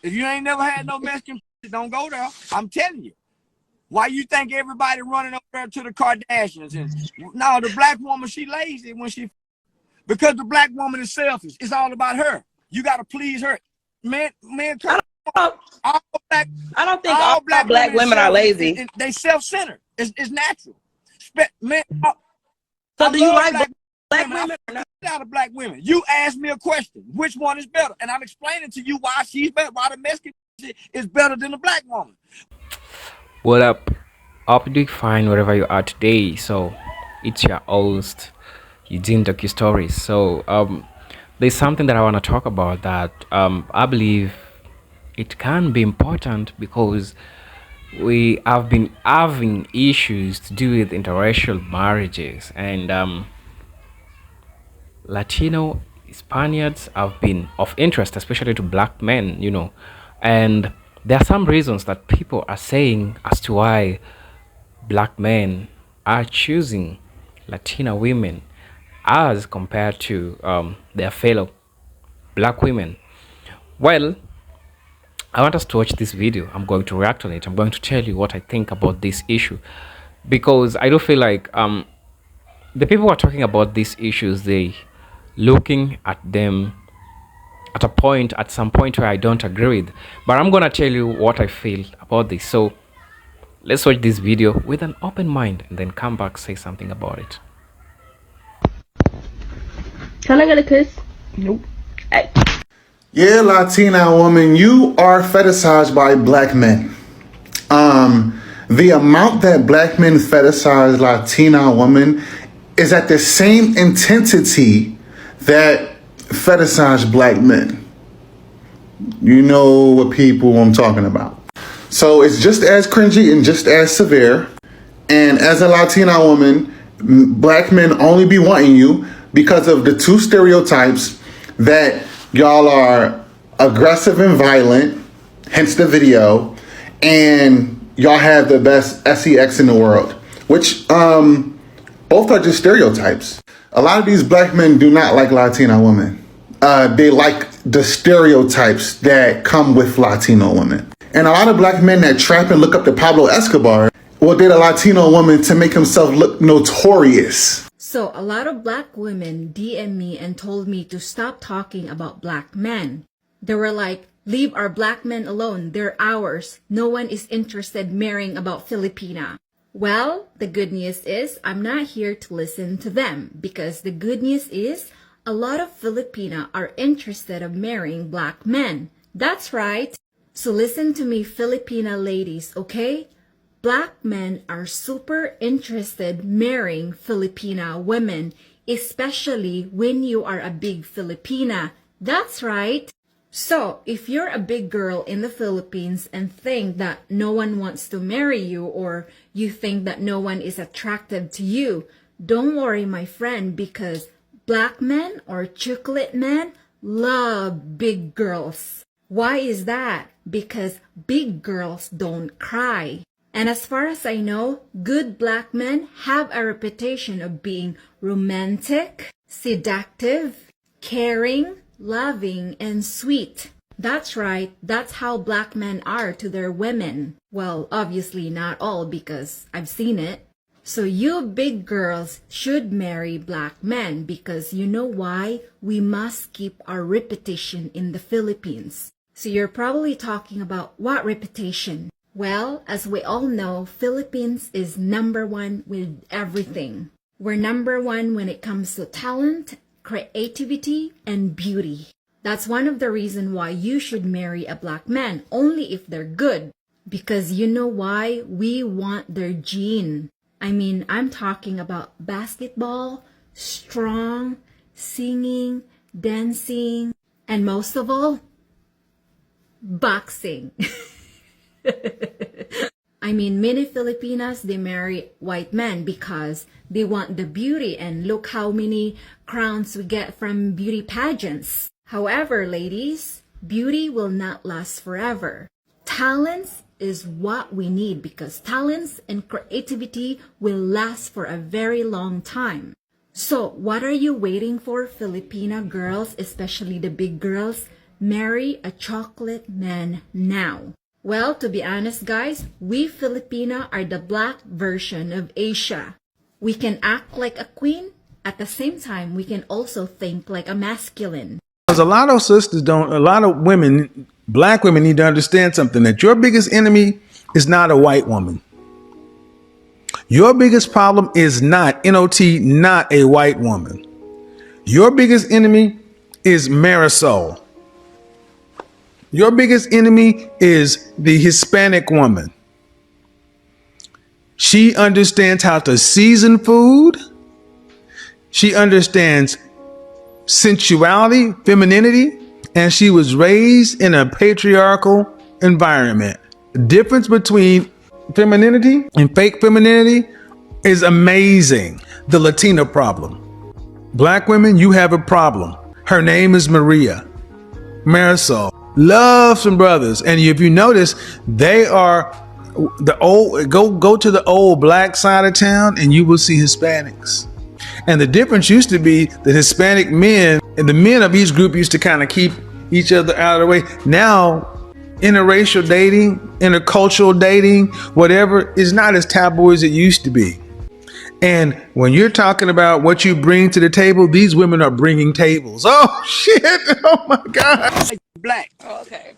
If you ain't never had no Mexican, don't go there. I'm telling you. Why you think everybody running over there to the Kardashians? And no, the black woman, she lazy when she, because the black woman is selfish. It's all about her. You got to please her. Man, all black, I don't think all black women are lazy. They self-centered. It's natural. Man, so do you like black women or not? Out of black women. You asked me a question. Which one is better? And I'm explaining to you why she's better, why the Mexican is better than the black woman. What up? Hope you're doing fine wherever you are today. So it's your host, Eugene Docu Stories. So there's something that I want to talk about that I believe it can be important because we have been having issues to do with interracial marriages, and Latino Spaniards have been of interest, especially to black men, and there are some reasons that people are saying as to why black men are choosing Latina women as compared to their fellow black women. Well, I want us to watch this video. I'm going to react on it. I'm going to tell you what I think about this issue, because I do feel like the people who are talking about these issues, they looking at them at some point where I don't agree with, but I'm gonna tell you what I feel about this. So let's watch this video with an open mind and then come back, say something about it. Can I get a kiss? Nope. Hey. Yeah, Latina woman, you are fetishized by black men. The amount that black men fetishize Latina women is at the same intensity that fetishize black men. You know what people I'm talking about. So it's just as cringy and just as severe. And as a Latina woman, black men only be wanting you because of the two stereotypes that y'all are aggressive and violent, hence the video, and y'all have the best sex in the world, which both are just stereotypes. A lot of these black men do not like Latina women. They like the stereotypes that come with Latino women. And a lot of black men that trap and look up to Pablo Escobar will date a Latino woman to make himself look notorious. So a lot of black women DM me and told me to stop talking about black men. They were like, leave our black men alone. They're ours. No one is interested marrying about Filipina. Well, the good news is I'm not here to listen to them, because the good news is a lot of Filipina are interested of marrying black men. That's right. So listen to me, Filipina ladies, okay? Black men are super interested marrying Filipina women, especially when you are a big Filipina. That's right. So, if you're a big girl in the Philippines and think that no one wants to marry you, or you think that no one is attracted to you, don't worry, my friend, because black men or chocolate men love big girls. Why is that? Because big girls don't cry. And as far as I know, good black men have a reputation of being romantic, seductive, caring, loving, and sweet. That's right, that's how black men are to their women. Well, obviously not all, because I've seen it. So you big girls should marry black men, because you know why? We must keep our reputation in the Philippines. So you're probably talking about what reputation? Well, as we all know, Philippines is #1 with everything. We're #1 when it comes to talent, creativity, and beauty. That's one of the reasons why you should marry a black man, only if they're good. Because you know why? We want their gene. I mean, I'm talking about basketball, strong, singing, dancing, and most of all, boxing. I mean, many Filipinas, they marry white men because they want the beauty, and look how many crowns we get from beauty pageants. However, ladies, beauty will not last forever. Talents is what we need, because talents and creativity will last for a very long time. So what are you waiting for, Filipina girls, especially the big girls? Marry a chocolate man now. Well, to be honest, guys, we Filipina are the black version of Asia. We can act like a queen. At the same time, we can also think like a masculine. Because a lot of sisters don't, a lot of women, black women need to understand something, that your biggest enemy is not a white woman. Your biggest problem is not, not a white woman. Your biggest enemy is Marisol. Your biggest enemy is the Hispanic woman. She understands how to season food. She understands sensuality, femininity, and she was raised in a patriarchal environment. The difference between femininity and fake femininity is amazing. The Latina problem. Black women, you have a problem. Her name is Maria. Marisol. Love some brothers. And if you notice, they are the old, go to the old black side of town and you will see Hispanics. And the difference used to be that Hispanic men and the men of each group used to kind of keep each other out of the way. Now, interracial dating, intercultural dating, whatever, is not as taboo as it used to be. And when you're talking about what you bring to the table, these women are bringing tables. Oh, shit. Oh, my God. Black. Oh, okay.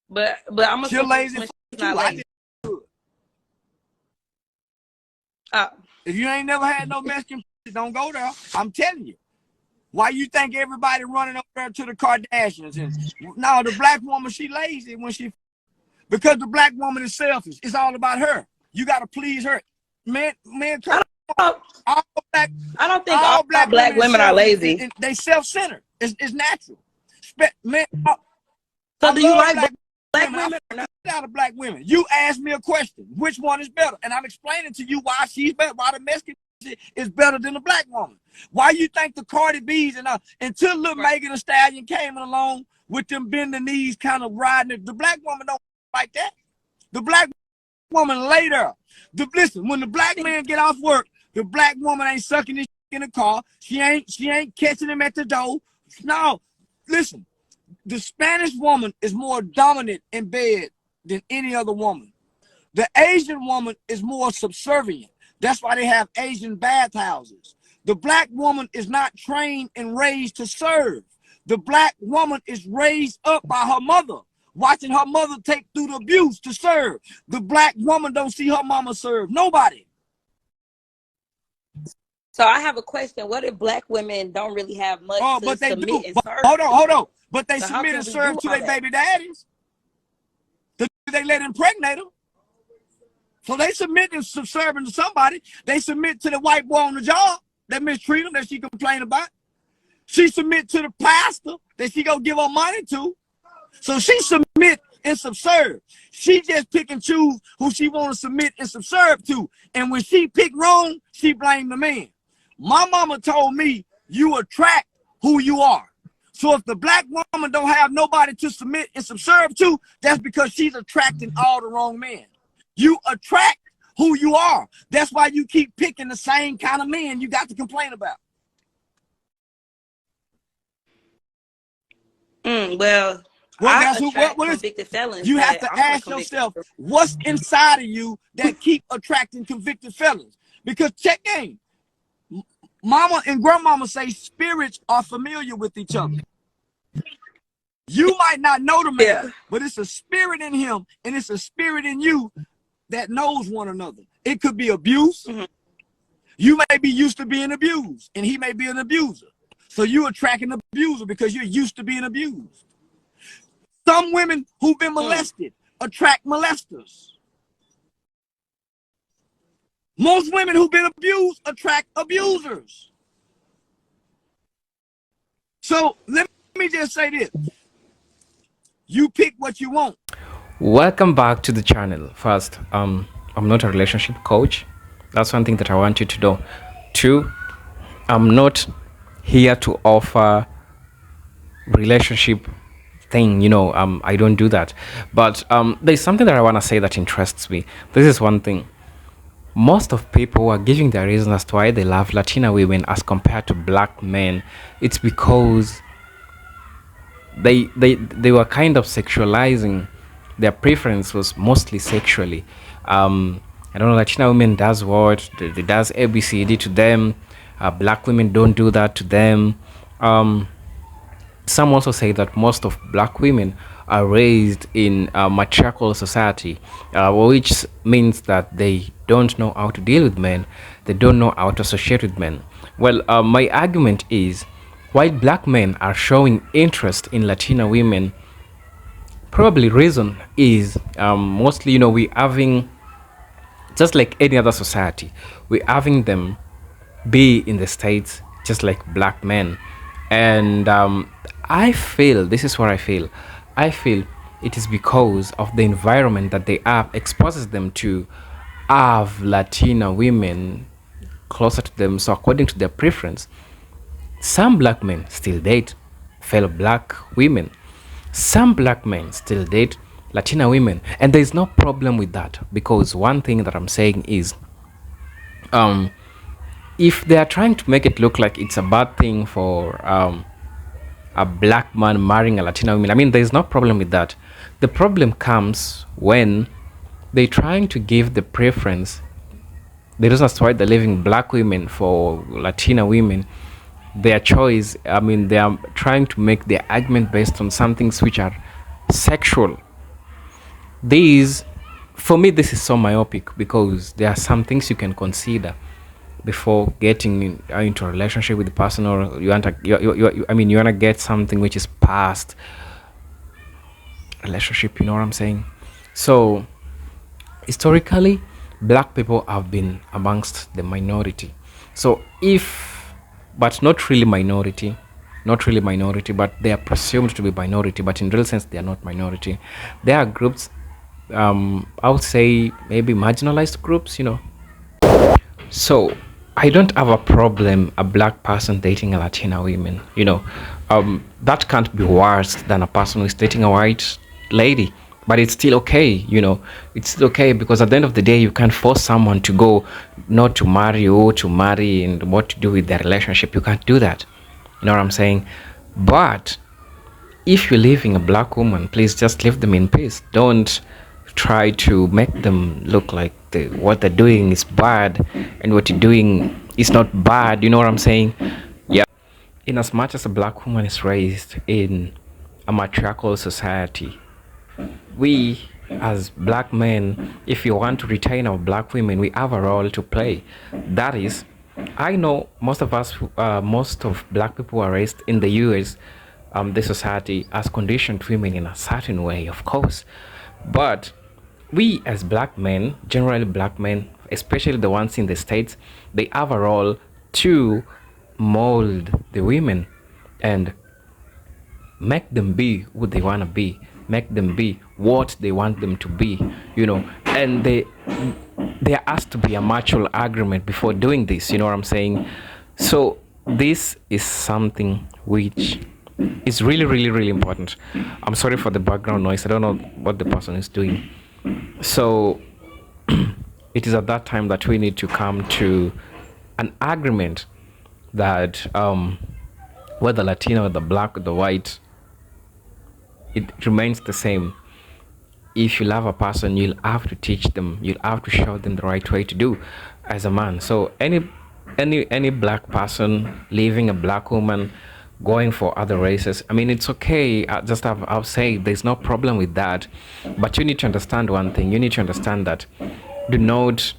But I'm gonna. You're lazy. Not lazy. If you ain't never had no Mexican, don't go there. I'm telling you. Why you think everybody running over there to the Kardashians? And no, the black woman, she lazy when she, because the black woman is selfish. It's all about her. You got to please her. Man, I don't think all black women are lazy. And they self-centered. It's natural. Man, so do you like black women or not? Out of black women. You asked me a question. Which one is better? And I'm explaining to you why she's better, why the Mexican is better than the black woman. Why you think the Cardi B's and until little Megan Thee Stallion came along with them bend the knees kind of riding it, the black woman don't like that. The black woman later. Listen, when the black man get off work, the black woman ain't sucking his in the car. She ain't catching him at the door. No, listen. The Spanish woman is more dominant in bed than any other woman. The Asian woman is more subservient. That's why they have Asian bathhouses. The black woman is not trained and raised to serve. The black woman is raised up by her mother, watching her mother take through the abuse to serve. The black woman don't see her mama serve nobody. So I have a question. What if black women don't really have much to they submit do. and But, serve? hold on. But they So submit and we serve do to all their that? baby daddies. They let impregnate them. So they submit and subservient to somebody. They submit to the white boy on the job that mistreat them, that she complain about. She submit to the pastor that she go give her money to. So she submit and subserve. She just pick and choose who she want to submit and subserve to. And when she pick wrong, she blame the man. My mama told me you attract who you are. So if the black woman don't have nobody to submit and subserve to, that's because she's attracting all the wrong men. You attract who you are. That's why you keep picking the same kind of men you got to complain about. Well, that's what convicted felons. You have to ask yourself, what's inside of you that keep attracting convicted felons? Because check game. Mama and grandmama say spirits are familiar with each other. You might not know the man, but it's a spirit in him and it's a spirit in you that knows one another. It could be abuse. Mm-hmm. You may be used to being abused and he may be an abuser. So you attract an abuser because you're used to being abused. Some women who've been molested attract molesters. Most women who've been abused attract abusers. So let me just say this. You pick what you want. Welcome back to the channel. First, I'm not a relationship coach. That's one thing that I want you to know. Two, I'm not here to offer relationship thing, I don't do that. But there's something that I want to say that interests me. This is one thing. Most of people are giving their reasons as to why they love Latina women as compared to black men. It's because they were kind of sexualizing. Their preference was mostly sexually. I don't know, Latina women does what they does ABCD to them. Black women don't do that to them. Some also say that most of black women are raised in a matriarchal society, which means that they don't know how to deal with men, they don't know how to associate with men. Well, my argument is while black men are showing interest in Latina women, probably reason is mostly, we having, just like any other society, we having them be in the States just like black men. And I feel, this is what I feel it is because of the environment that they have exposes them to have Latina women closer to them. So according to their preference, some black men still date fellow black women. Some black men still date Latina women. And there is no problem with that, because one thing that I'm saying is if they are trying to make it look like it's a bad thing for a black man marrying a Latina woman, I mean, there's no problem with that. The problem comes when they're trying to give the preference, the reasons why they're leaving black women for Latina women, their choice. I mean, they are trying to make their argument based on some things which are sexual. These, for me, this is so myopic, because there are some things you can consider before getting into a relationship with the person, or you want to, you want to get something which is past relationship. You know what I'm saying? So historically, black people have been amongst the minority. So but not really minority, but they are presumed to be minority, but in real sense they are not minority. There are groups, I would say maybe marginalized groups, So I don't have a problem a black person dating a Latina woman. That can't be worse than a person who is dating a white lady. But it's still okay, It's still okay, because at the end of the day, you can't force someone to go not to marry or to marry and what to do with their relationship. You can't do that. You know what I'm saying? But if you're leaving a black woman, please just leave them in peace. Don't try to make them look like what they're doing is bad and what you're doing is not bad. You know what I'm saying? Yeah. In as much as a black woman is raised in a matriarchal society, we as black men, if you want to retain our black women, we have a role to play. That is, I know most of black people are raised in the US. The society has conditioned women in a certain way, of course, but we as black men, generally black men, especially the ones in the States, they have a role to mold the women and make them be who they want to be, make them be what they want them to be, and there has to be a mutual agreement before doing this. You know what I'm saying? So this is something which is really, really, really important. I'm sorry for the background noise. I don't know what the person is doing. So it is at that time that we need to come to an agreement that whether Latino or the black or the white, it remains the same. If you love a person, you'll have to teach them, you'll have to show them the right way to do as a man. So any black person leaving a black woman, going for other races, I mean, it's okay. I'll say there's no problem with that. But you need to understand one thing. You need to understand that do not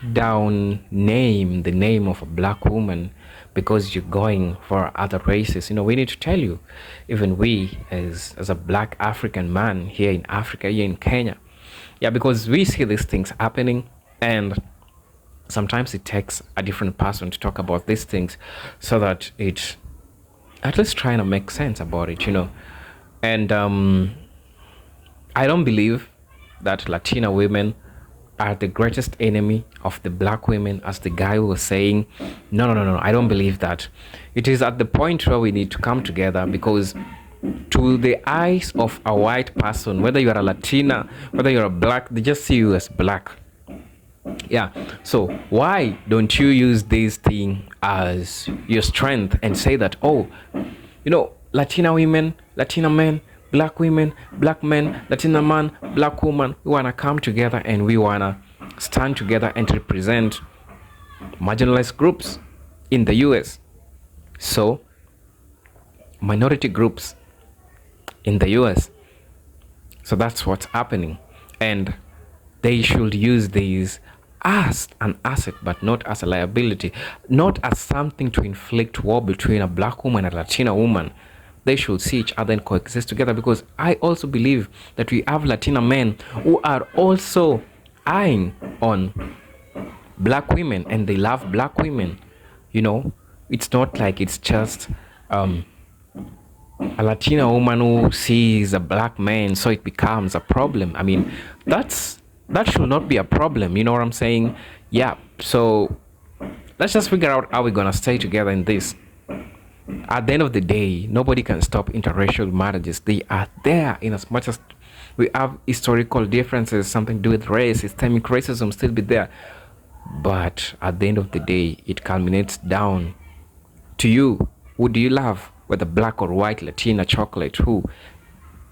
name the name of a black woman because you're going for other races. We need to tell you, even we as a black African man here in Africa, here in Kenya, because we see these things happening, and sometimes it takes a different person to talk about these things so that it at least trying to make sense about it, and I don't believe that Latina women are the greatest enemy of the black women, as the guy was saying. No, I don't believe that. It is at the point where we need to come together, because to the eyes of a white person, whether you're a Latina, whether you're a black, they just see you as black. So why don't you use this thing as your strength and say that, Latina women, Latina men, black women, black men, Latina man, black woman, we want to come together and we want to stand together and represent marginalized groups in the US. So, minority groups in the US. So that's what's happening. And they should use these as an asset, but not as a liability, not as something to inflict war between a black woman and a Latina woman. They should see each other and coexist together, because I also believe that we have Latina men who are also eyeing on black women and they love black women. You know, it's not like it's just a Latina woman who sees a black man, so it becomes a problem. I mean, that should not be a problem. You know what I'm saying? Yeah. So let's just figure out how we're gonna stay together in this. At the end of the day, nobody can stop interracial marriages. They are there, in as much as we have historical differences, something to do with race, systemic racism still be there. But at the end of the day, it culminates down to you. Who do you love? Whether black or white, Latina, chocolate, who?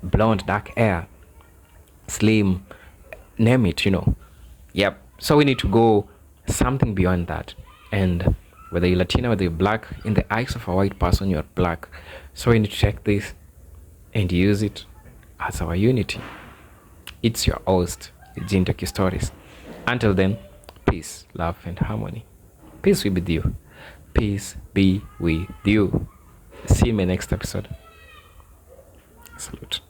Blonde, dark hair, slim, name it, you know. Yep. So we need to go something beyond that. And whether you're Latina, whether you're black, in the eyes of a white person, you're black. So we need to take this and use it as our unity. It's your host, Jintaki Stories. Until then, peace, love, and harmony. Peace be with you. Peace be with you. See you in my next episode. Salute.